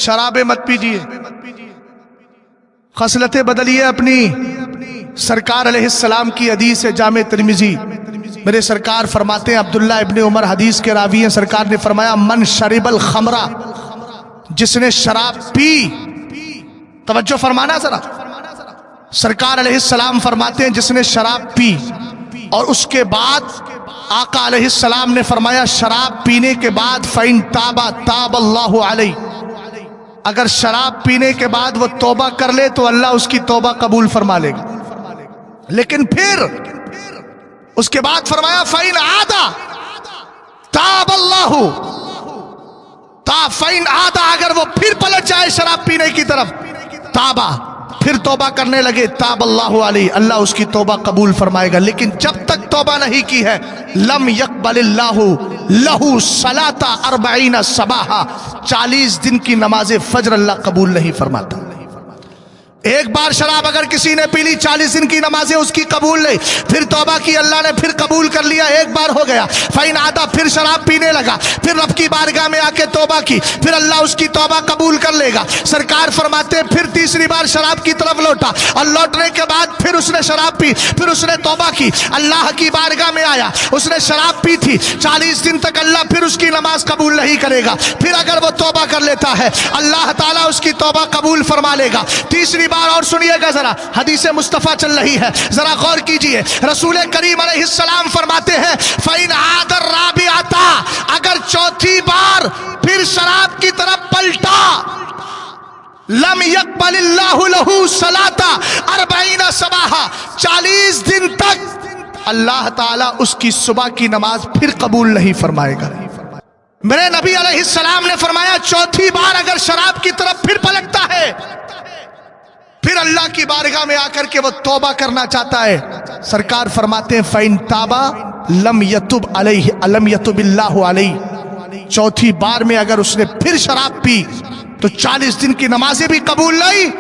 شرابیں مت پیجیے، خصلتیں بدلیے اپنی۔ سرکار علیہ السلام کی حدیث ہے جامع ترمذی، میرے سرکار فرماتے ہیں، عبداللہ ابن عمر حدیث کے راوی ہیں، سرکار نے فرمایا من شرب الخمرہ، جس نے شراب پی، توجہ فرمانا ذرا، سرکار علیہ السلام فرماتے ہیں جس نے شراب پی اور اس کے بعد آقا علیہ السلام نے فرمایا شراب پینے کے بعد فَإِن تَابَ تَابَ اللَّهُ عَلَيْهِ، اگر شراب پینے کے بعد وہ توبہ کر لے تو اللہ اس کی توبہ قبول فرما لے گا، لیکن پھر اس کے بعد فرمایا فَإِنْ عَادَ تَابَ اللَّهُ فَإِنْ عَادَ، اگر وہ پھر پلٹ جائے شراب پینے کی طرف، تابہ پھر توبہ کرنے لگے، تاب اللہ علیہ، اللہ اس کی توبہ قبول فرمائے گا، لیکن جب تک توبہ نہیں کی ہے لم یقبل اللہ لہو صلاۃ 40 صباحا، 40 دن کی نماز فجر اللہ قبول نہیں فرماتا۔ ایک بار شراب اگر کسی نے پی لی، 40 دن کی نمازیں اس کی قبول نہیں، پھر توبہ کی اللہ نے پھر قبول کر لیا، ایک بار ہو گیا، فَإِنْ عَادَ پھر شراب پینے لگا، پھر رب کی بارگاہ میں آ کے توبہ کی، پھر اللہ اس کی توبہ قبول کر لے گا۔ سرکار فرماتے ہیں پھر تیسری بار شراب کی طرف لوٹا اور لوٹنے کے بعد پھر اس نے شراب پی، پھر اس نے توبہ کی، اللہ کی بارگاہ میں آیا، اس نے شراب پی تھی، 40 دن تک اللہ پھر اس کی نماز قبول نہیں کرے گا، پھر اگر وہ توبہ کر لیتا ہے اللہ تعالیٰ اس کی توبہ قبول فرما لے گا۔ تیسری اور سنیے گا ذرا، حدیث مصطفیٰ چل رہی ہے، ذرا غور کیجئے، رسول کریم علیہ السلام فرماتے ہیں فَإِنْ عَادَ الرَّابِعَةَ، اگر چوتھی بار پھر شراب کی طرف پلٹا، لم يقبل اللہ لہو صلاۃ 40 صباحا، 40 دن تک اللہ تعالیٰ اس کی صبح کی نماز پھر قبول نہیں فرمائے گا۔ میرے نبی علیہ السلام نے فرمایا چوتھی بار اگر شراب کی طرف پھر پلٹتا ہے، پھر اللہ کی بارگاہ میں آ کر کے وہ توبہ کرنا چاہتا ہے، سرکار فرماتے ہیں فَإِن تَابَ لَمْ يَتُبْ عَلَيْهِ أَلَمْ يَتُبِ اللَّهُ عَلَيْهِ، چوتھی بار میں اگر اس نے پھر شراب پی تو 40 دن کی نمازیں بھی قبول نہیں،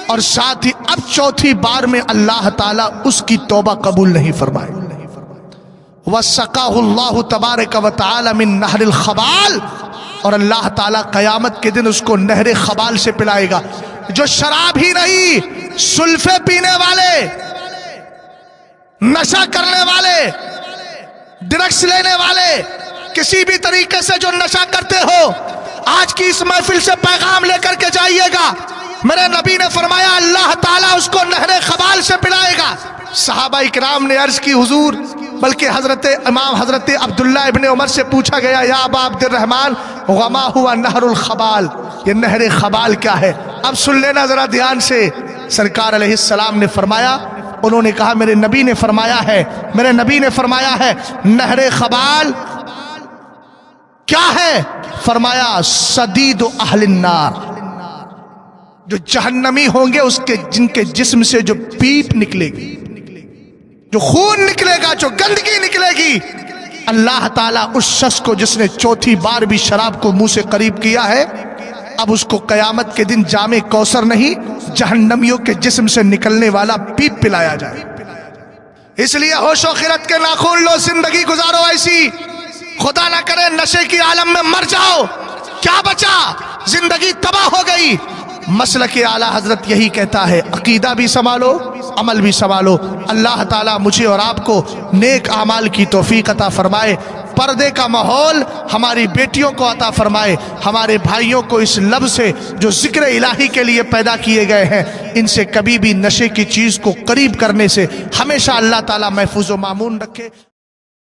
اور ساتھ ہی اب چوتھی بار میں اللہ تعالیٰ اس کی توبہ قبول نہیں فرمائے۔ وَسَقَاهُ اللَّهُ تَبَارَكَ وَتَعَالَى مِن نَهْرِ الْخَبَالِ، اور اللہ تعالیٰ قیامت کے دن اس کو نہر خبال سے پلائے گا۔ جو شراب ہی نہیں، سلفے پینے والے، نشہ کرنے والے، ڈرگس لینے والے، کسی بھی طریقے سے جو نشہ کرتے ہو، آج کی اس محفل سے پیغام لے کر کے جائیے گا، میرے نبی نے فرمایا اللہ تعالیٰ اس کو نہر خبال سے پلائے گا۔ صحابہ اکرام نے عرض کی حضور، بلکہ حضرت عبداللہ ابن عمر سے پوچھا گیا یا ابا عبد الرحمن وما ہوا نہر الخبال، یہ نہر خبال کیا ہے؟ اب سن لینا ذرا دھیان سے، سرکار علیہ السلام نے فرمایا، انہوں نے کہا میرے نبی نے فرمایا ہے نہر خبال کیا ہے؟ فرمایا صدید اہل النار، جو جہنمی ہوں گے جن کے جسم سے جو پیپ نکلے گی، جو خون نکلے گا، جو گندگی نکلے گی، اللہ تعالیٰ اس شخص کو جس نے چوتھی بار بھی شراب کو منہ سے قریب کیا ہے، اب اس کو قیامت کے دن جام کوثر نہیں، جہنمیوں کے جسم سے نکلنے والا پیپ پلایا جائے۔ اس لیے ہوش و خرد کے ناخن لو، زندگی گزارو ایسی، خدا نہ کرے نشے کی عالم میں مر جاؤ، کیا بچا؟ زندگی تباہ ہو گئی۔ مسلک اعلیٰ حضرت یہی کہتا ہے، عقیدہ بھی سنبھالو، عمل بھی سنبھالو۔ اللہ تعالیٰ مجھے اور آپ کو نیک اعمال کی توفیق عطا فرمائے، پردے کا ماحول ہماری بیٹیوں کو عطا فرمائے، ہمارے بھائیوں کو اس لب سے جو ذکر الہی کے لیے پیدا کیے گئے ہیں، ان سے کبھی بھی نشے کی چیز کو قریب کرنے سے ہمیشہ اللہ تعالیٰ محفوظ و مامون رکھے۔